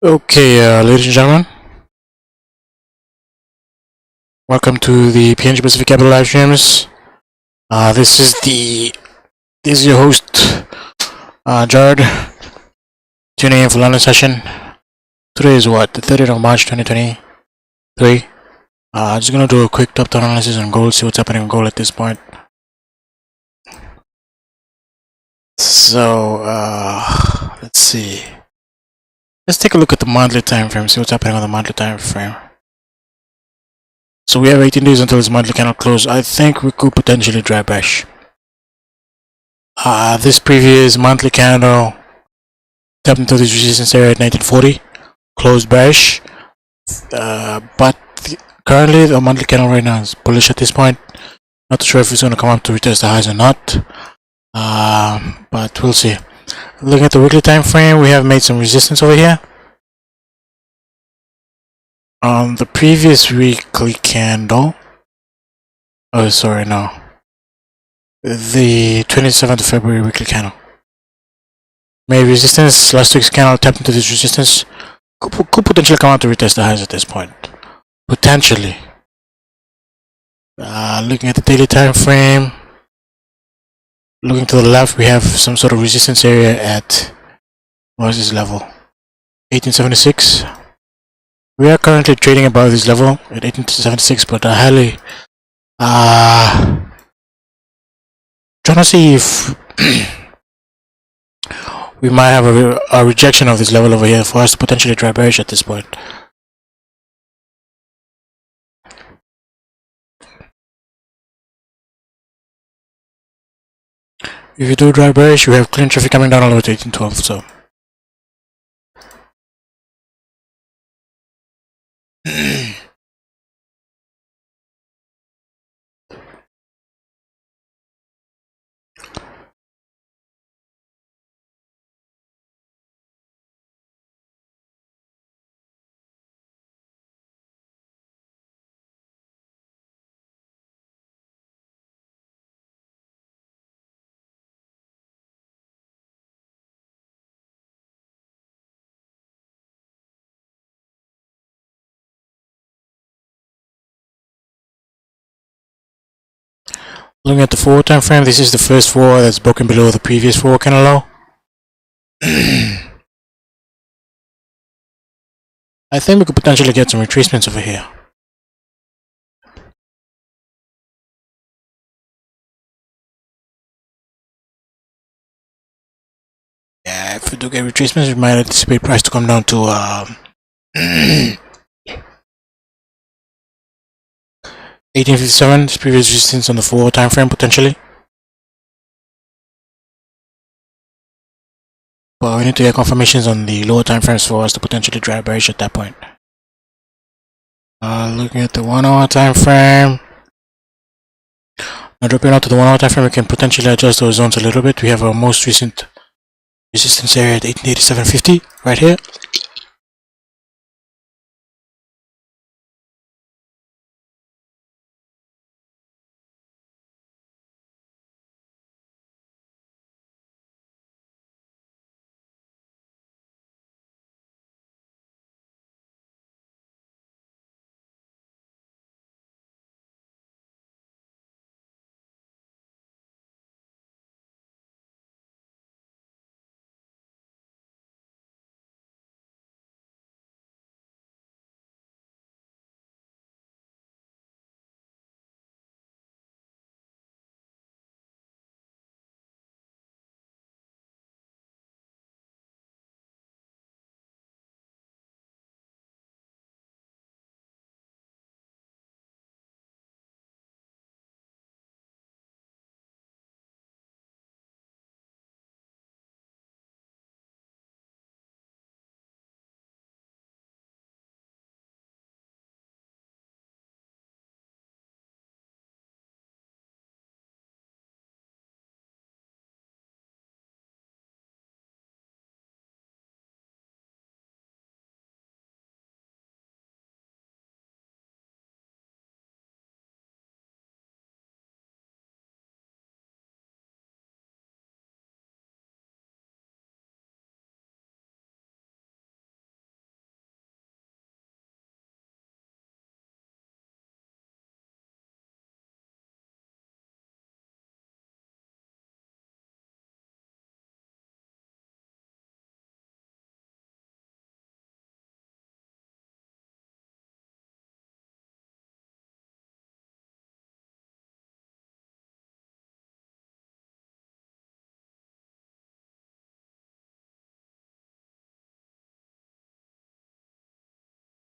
Okay, ladies and gentlemen, welcome to the PNG Pacific Capital live streams. This is your host, Jared, tuning in for London session. Today is what, the 30th of March 2023. Just gonna do a quick top-down analysis on gold, see what's happening on gold at this point. So, let's see. Let's take a look at the monthly time frame, see what's happening on the monthly time frame. So we have 18 days until this monthly candle close. I think we could potentially dry bash. This previous monthly candle tapped into this resistance area at 1940, closed bearish, but currently the monthly candle right now is bullish at this point. Not sure if it's going to come up to retest the highs or not, but we'll see. Looking at the weekly time frame, we have made some resistance over here. On the previous weekly candle, oh sorry, no, the 27th of February weekly candle made resistance. Last week's candle tapped into this resistance, could potentially come out to retest the highs at this point. Potentially. Looking at the daily time frame, looking to the left, we have some sort of resistance area at, what is this level? 1876. We are currently trading above this level at 1876, but highly trying to see if we might have a rejection of this level over here for us to potentially dry bearish at this point. If you do dry bearish, you have clean traffic coming down all the way to 1812, so looking at the 4 time frame, this is the first 4 that's broken below the previous 4 candle low. I think we could potentially get some retracements over here. Yeah, if we do get retracements, we might anticipate price to come down to 1857, this previous resistance on the 4 time frame potentially. But we need to get confirmations on the lower time frames for us to potentially dry bearish at that point. Looking at the 1 hour time frame. Now dropping out to the 1 hour time frame, we can potentially adjust those zones a little bit. We have our most recent resistance area at 1887.50 right here.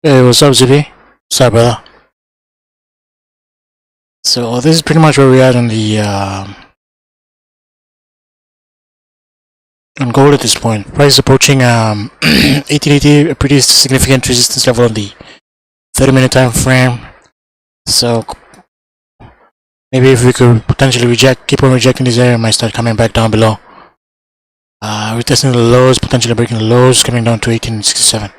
Hey, what's up, ZB? What's up, brother? So this is pretty much where we're at on the on gold at this point. Price is approaching 1880, a pretty significant resistance level on the 30-minute time frame. So maybe if we could potentially keep on rejecting this area, might start coming back down below. We're testing the lows, potentially breaking the lows, coming down to 1867.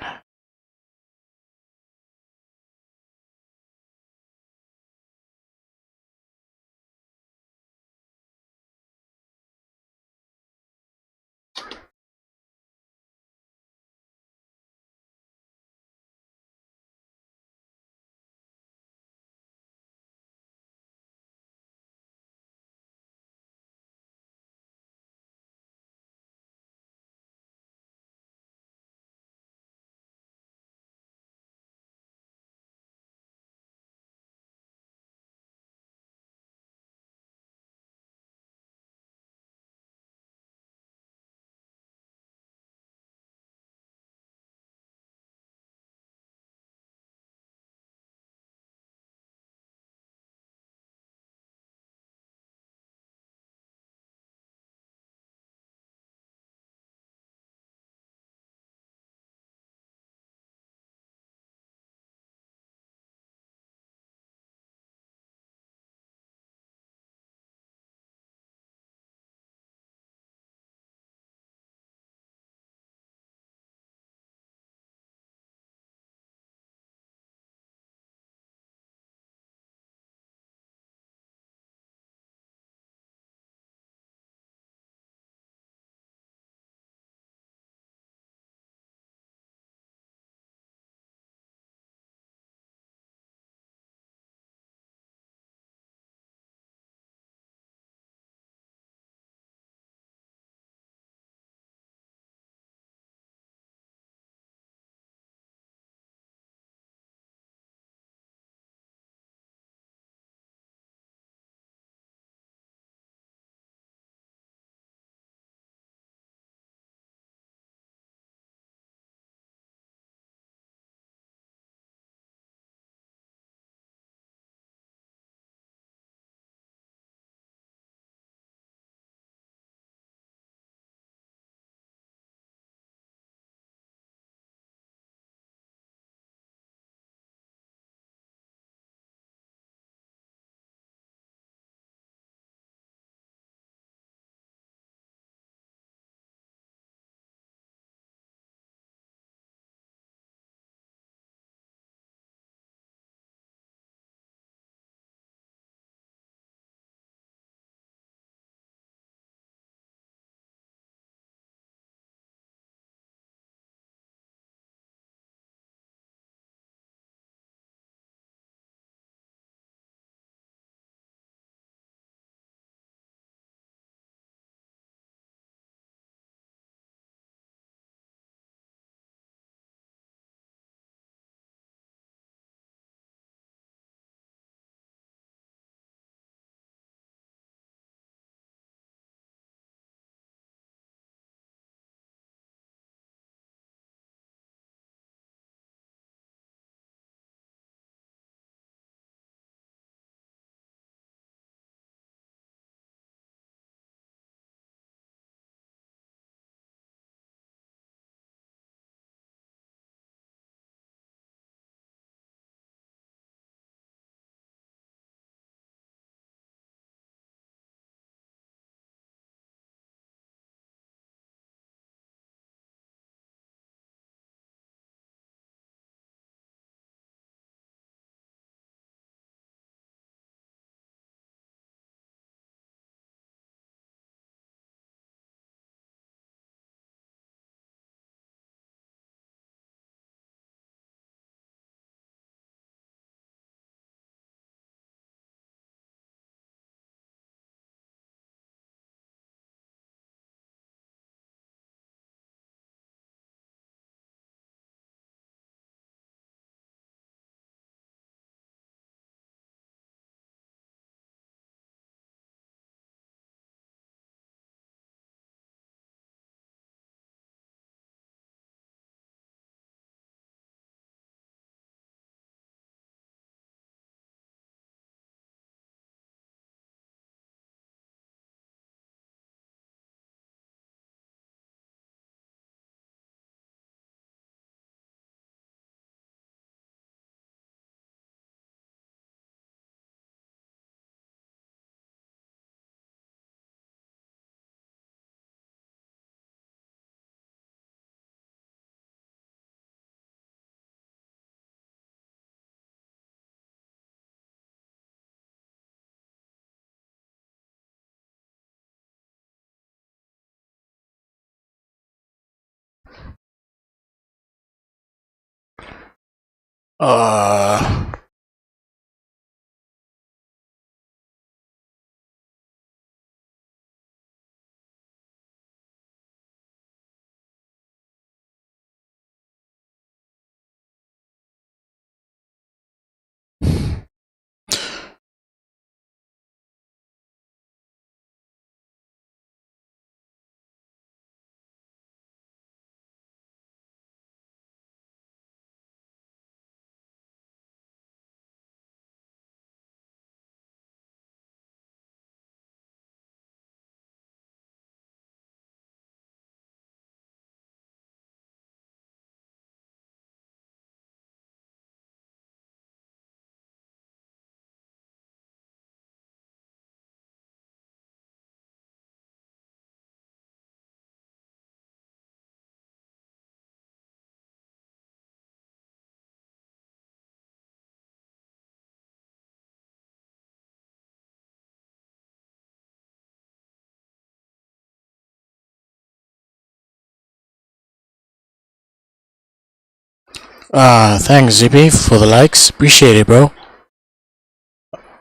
Uh, thanks, ZB, for the likes. Appreciate it, bro.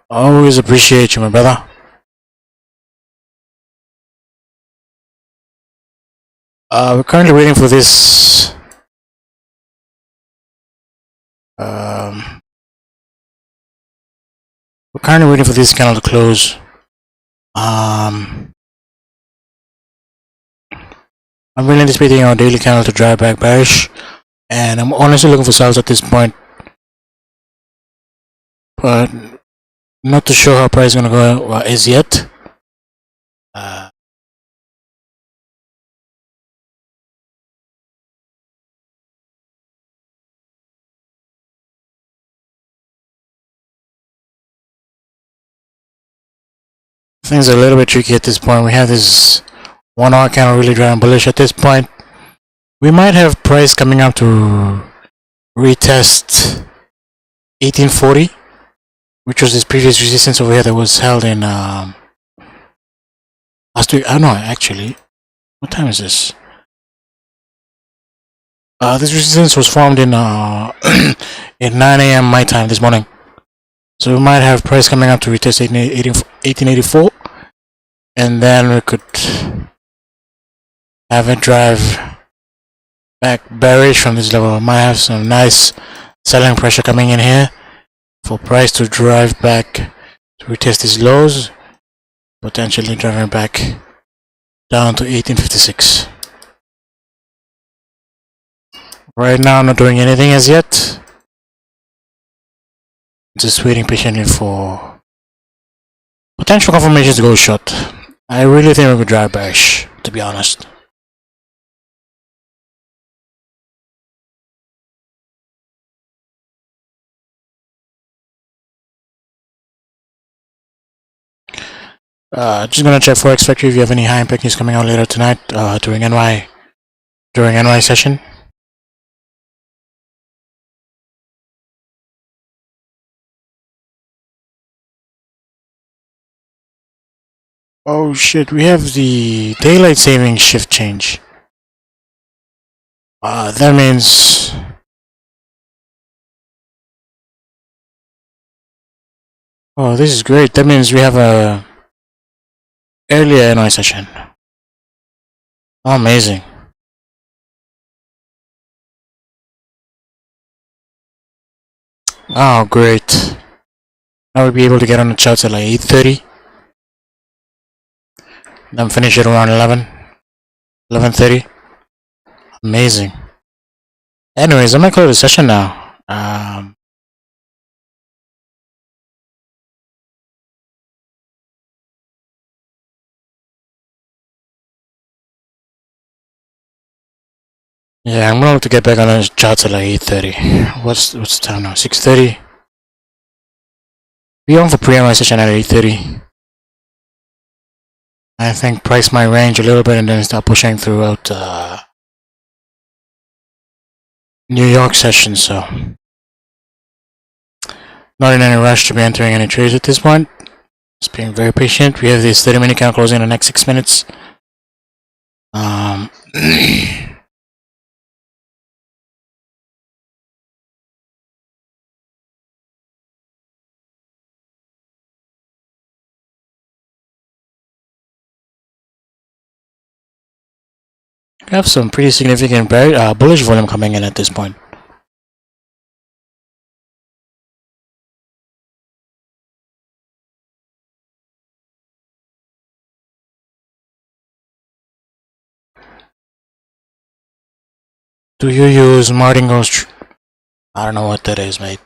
Always appreciate you, my brother. We're currently waiting for this. We're currently waiting for this candle to close. I'm really anticipating our daily candle to drive back bearish, and I'm honestly looking for sales at this point, but not too sure how price is gonna go as yet. Things are a little bit tricky at this point. We have this 1 hour candle really driving bullish at this point. We might have price coming up to retest 1840, which was this previous resistance over here that was held in last week. I don't know, actually. What time is this? This resistance was formed in at 9 a.m. my time this morning. So we might have price coming up to retest 1884, and then we could have it drive back bearish from this level. We might have some nice selling pressure coming in here for price to drive back to retest these lows, potentially driving back down to 1856. Right now I'm not doing anything as yet. Just waiting patiently for potential confirmations to go short. I really think we could drive bearish, to be honest. Just gonna check Forex Factory if you have any high impact news coming out later tonight during NY session. Oh shit, we have the daylight saving shift change. That means oh, this is great. That means we have a earlier NY session. Oh, amazing. Oh, great. Now we'll be able to get on the charts at like 8:30. Then finish it around 11:30. Amazing. Anyways, I'm gonna close the session now. Yeah, I'm gonna have to get back on the charts at like 8:30. What's the time now? 6:30. Be on for pre-NY session at 8:30. I think price might range a little bit and then start pushing throughout New York session, so not in any rush to be entering any trades at this point. Just being very patient. We have this 30-minute candle closing in the next 6 minutes. We have some pretty significant bullish volume coming in at this point. Do you use martingales? I don't know what that is, mate.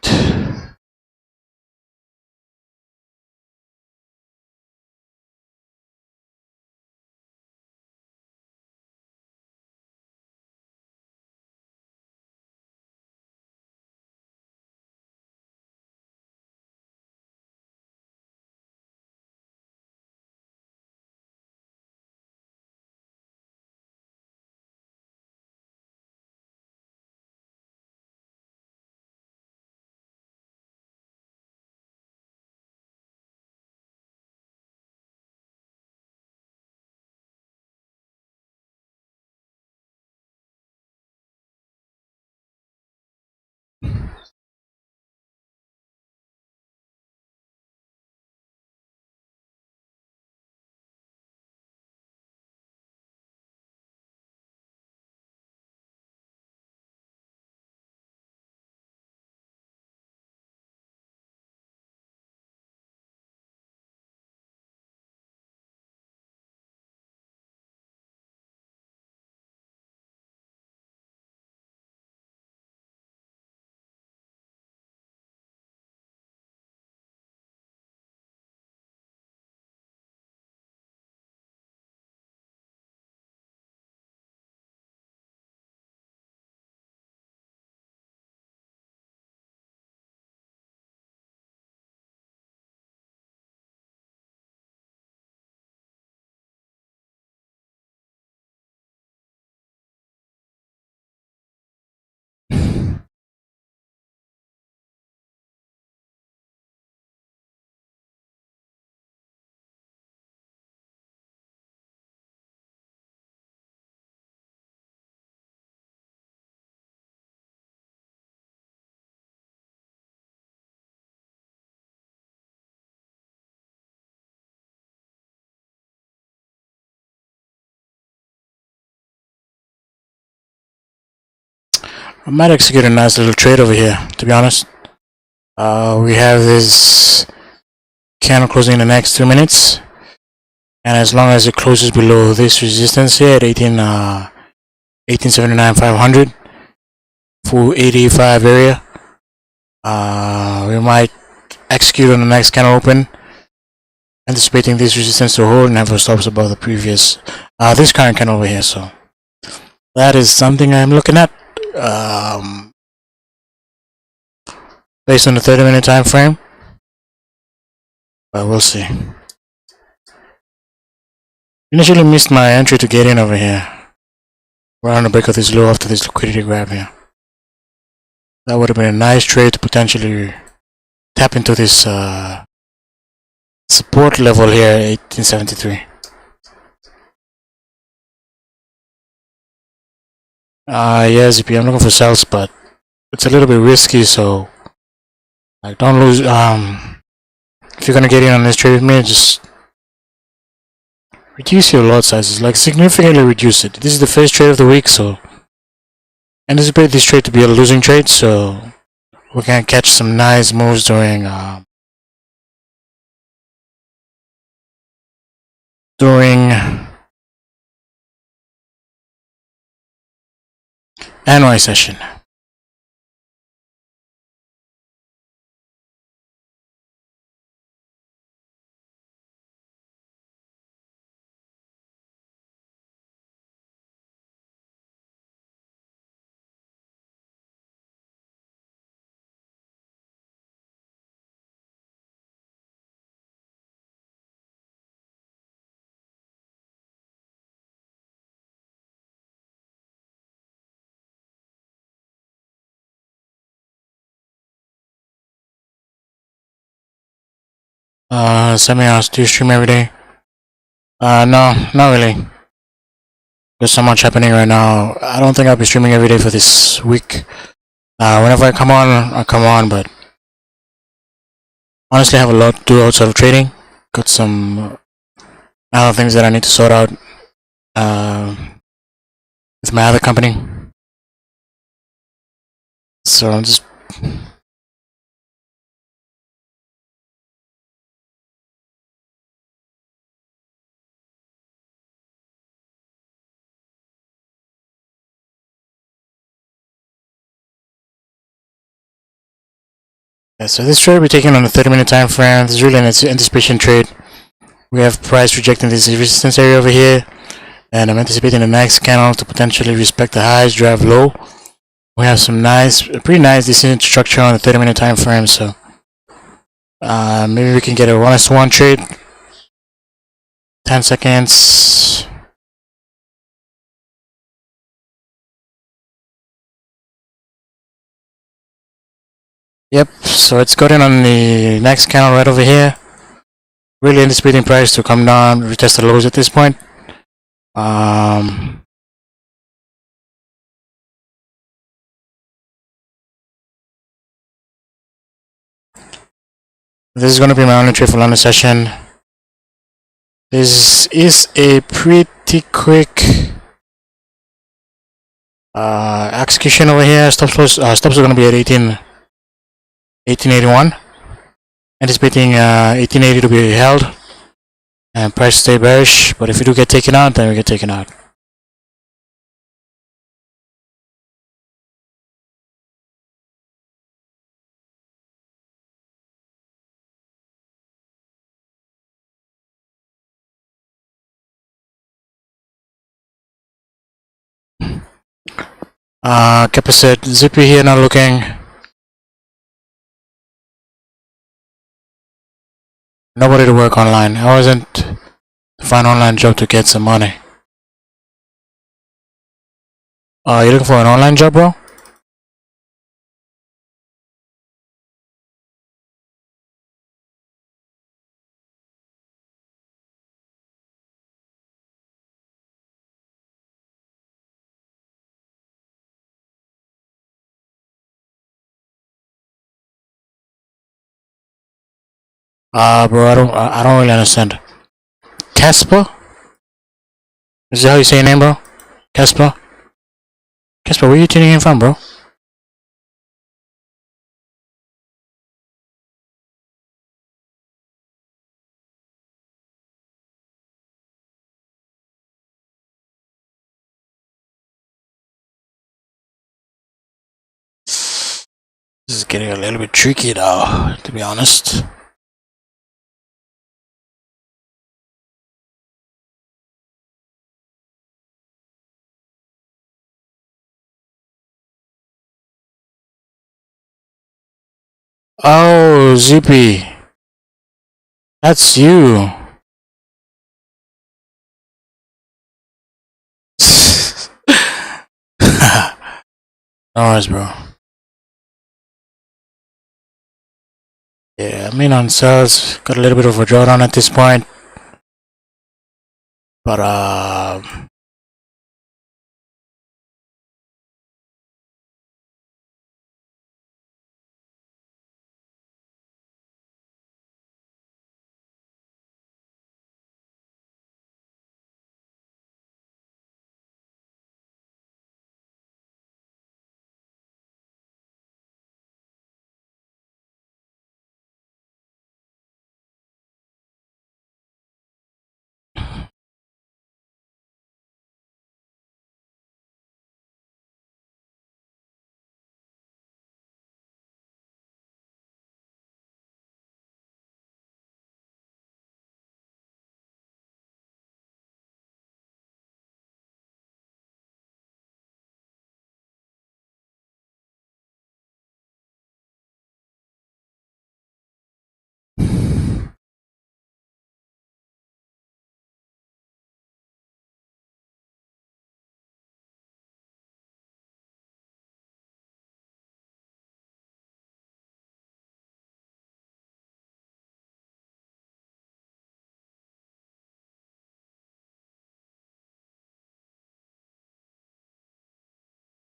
I might execute a nice little trade over here, to be honest. We have this candle closing in the next 2 minutes. And as long as it closes below this resistance here at 1879 500 full 85 area, we might execute on the next candle open, anticipating this resistance to hold and have a stops above the previous this current candle over here. So that is something I'm looking at based on the 30-minute time frame, but we'll see. Initially missed my entry to get in over here. We're on the break of this low after this liquidity grab here. That would have been a nice trade to potentially tap into this support level here, 1873. Yeah, ZP, I'm looking for sales, but it's a little bit risky, so like don't lose. If you're gonna get in on this trade with me, just reduce your lot sizes, like significantly reduce it. This is the first trade of the week, so anticipate this trade to be a losing trade, so we can catch some nice moves during NY session. Something else. Do you stream every day? No, not really. There's so much happening right now. I don't think I'll be streaming every day for this week. Whenever I come on, I come on, but honestly, I have a lot to do outside of trading. Got some other things that I need to sort out. with my other company. So I'm just yeah, so this trade we're taking on a 30-minute time frame. This is really an anticipation trade. We have price rejecting this resistance area over here, and I'm anticipating the next candle to potentially respect the highs, drive low. We have some pretty nice descending structure on the 30-minute time frame, so maybe we can get a 1s1 trade. 10 seconds. Yep, so it's got in on the next candle right over here. Really anticipating price to come down, retest the lows at this point. This is going to be my only trade for London session. This is a pretty quick execution over here. Stops are going to be at 1881. Anticipating 1880 to be held and price stay bearish. But if we do get taken out, then we get taken out. Capacit Zippy here not looking. Nobody to work online. I wasn't to find online job to get some money. You looking for an online job, bro? Bro, I don't really understand. Casper? Is that how you say your name, bro? Casper? Casper, where are you tuning in from, bro? This is getting a little bit tricky now, to be honest. Oh, ZP. That's you. No worries, bro. Yeah, I mean on sales, got a little bit of a drawdown at this point. But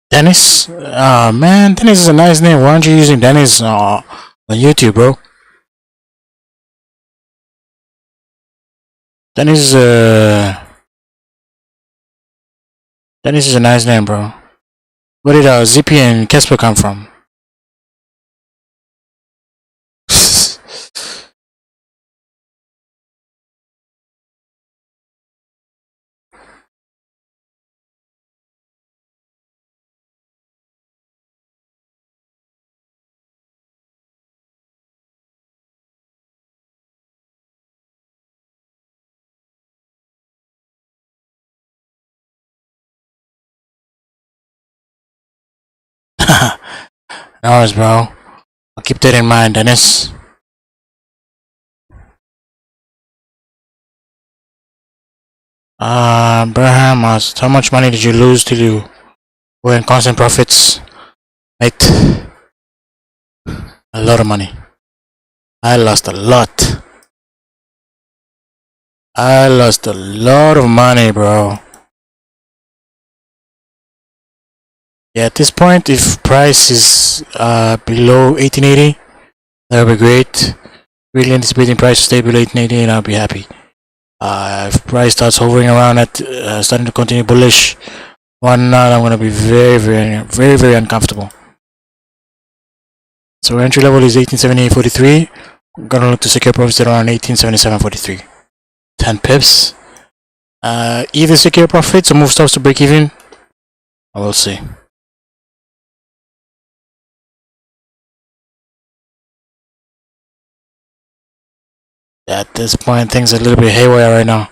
Dennis? Man, Dennis is a nice name. Why aren't you using Dennis on YouTube, bro? Dennis Dennis is a nice name, bro. Where did ZP and Casper come from? No worries, bro. I'll keep that in mind, Dennis. Abraham asked, how much money did you lose till you were in constant profits? Mate, a lot of money. I lost a lot. I lost a lot of money, bro. Yeah, at this point, if price is below 1880, that would be great. Really anticipating price to stay below 1880 and I'll be happy. If price starts hovering around at starting to continue bullish, one knot, I'm gonna be very uncomfortable. So entry level is 1878.43. I'm gonna look to secure profits at around 1877.43. 10 pips. Either secure profits or move stops to break even. I will see. At this point, things are a little bit haywire right now.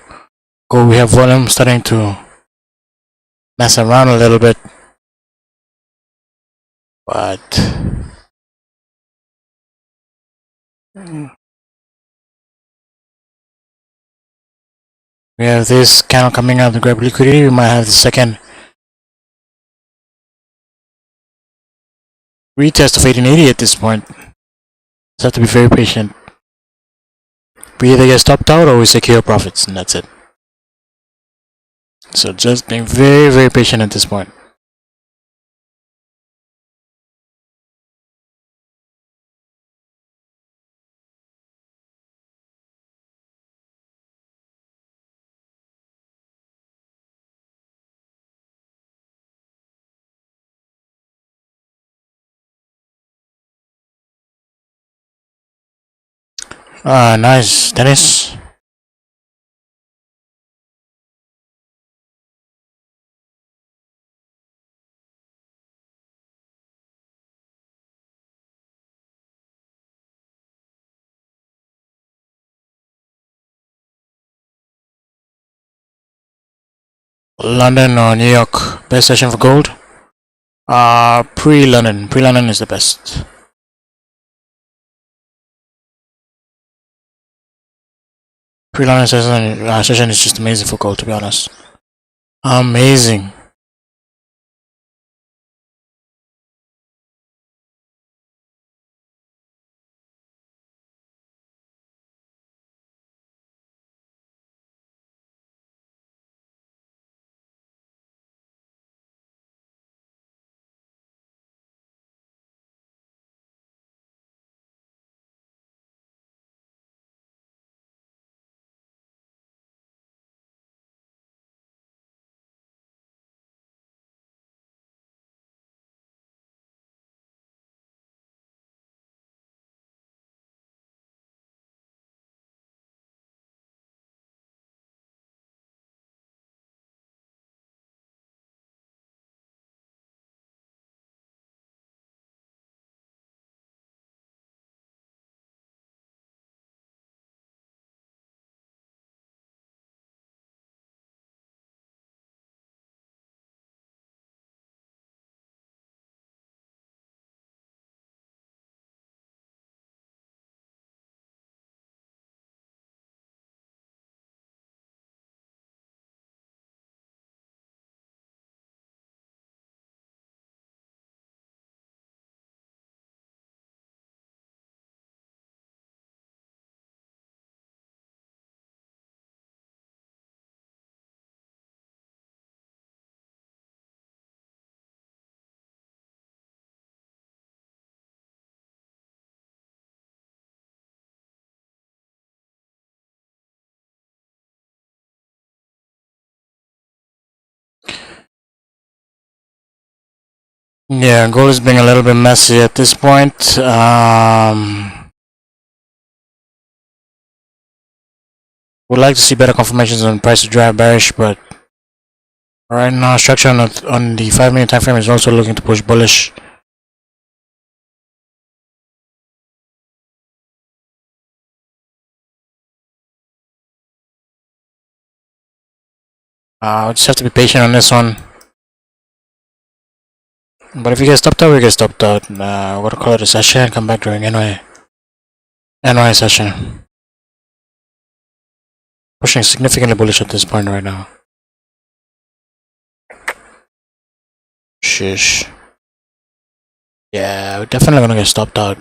We have volume starting to mess around a little bit, but we have this candle coming out to grab liquidity. We might have the second retest of 1880 at this point. Just have to be very patient. We either get stopped out or we secure profits, and that's it. So just being very patient at this point. Nice, Dennis. London or New York, best session for gold? Pre-London. Pre-London is the best. Pre-London session is just amazing for gold, to be honest. Amazing. Yeah, gold is being a little bit messy at this point. Would like to see better confirmations on price to drive bearish, but right now structure on the 5-minute time frame is also looking to push bullish. We just have to be patient on this one. But if you get stopped out, we get stopped out. We're gonna call it a session and come back during NY session. Pushing significantly bullish at this point right now. Shish. Yeah, we're definitely gonna get stopped out.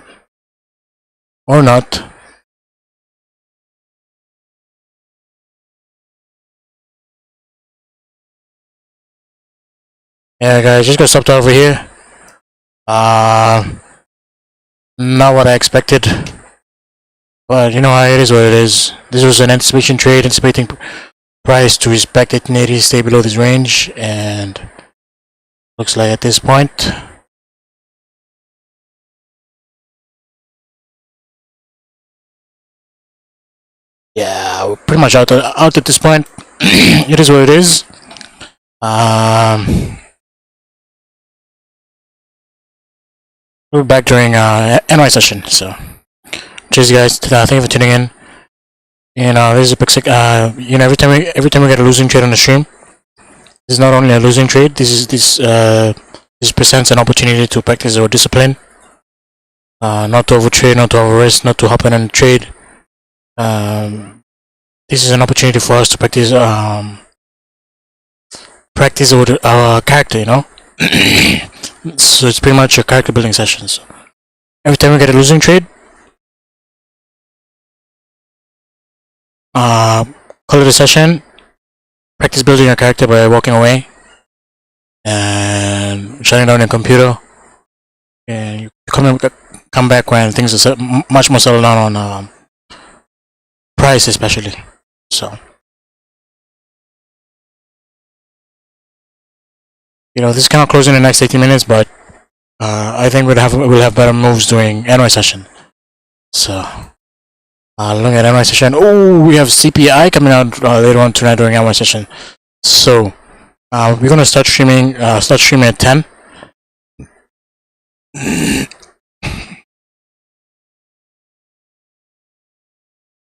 Or not. Yeah, guys, just got stopped out over here. Not what I expected. But you know how it is what it is. This was an anticipation trade, anticipating price to respect 1880, stay below this range, and looks like at this point, yeah, we're pretty much out at this point. It is what it is. We're back during NY session, so cheers, guys. Thank you for tuning in. And this is a big, you know, every time we get a losing trade on the stream, this is not only a losing trade. This presents an opportunity to practice our discipline, not to overtrade, not to overrisk, not to hop in and trade. This is an opportunity for us to practice our character, you know. So it's pretty much a character building session. So every time we get a losing trade, call it a session. Practice building your character by walking away and shutting down your computer, and you come back when things are much more settled down on price, especially. So, you know, this cannot close in the next 18 minutes, but I think we'll have better moves during NY session. So, looking at NY session. Oh, we have CPI coming out later on tonight during NY session. So, we're gonna start streaming at 10.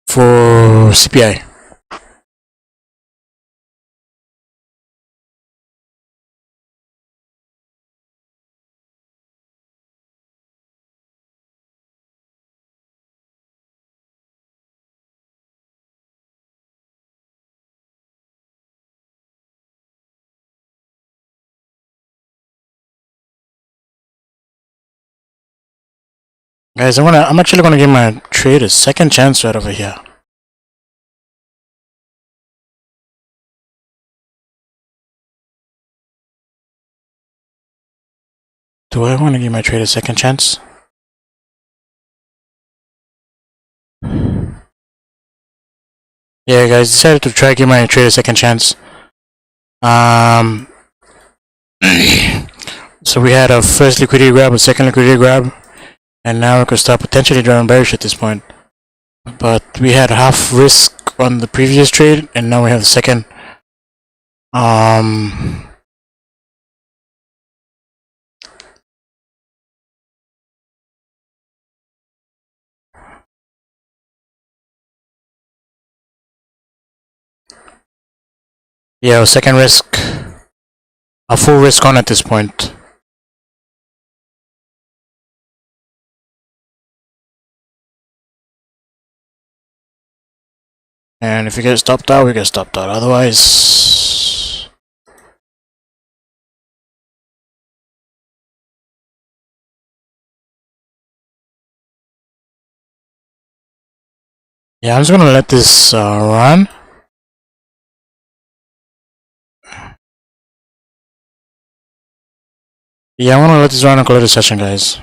For CPI. Guys, I'm actually gonna give my trade a second chance right over here. Do I want to give my trade a second chance? Yeah, guys, decided to try give my trade a second chance. So we had a first liquidity grab, a second liquidity grab, and now we could start potentially driving bearish at this point. But we had half risk on the previous trade, and now we have the second. Yeah, second risk, a full risk on at this point. And if you get stopped out, we get stopped out. Otherwise, yeah, I'm just gonna let this run. Yeah, I'm gonna let this run and call it a session, guys.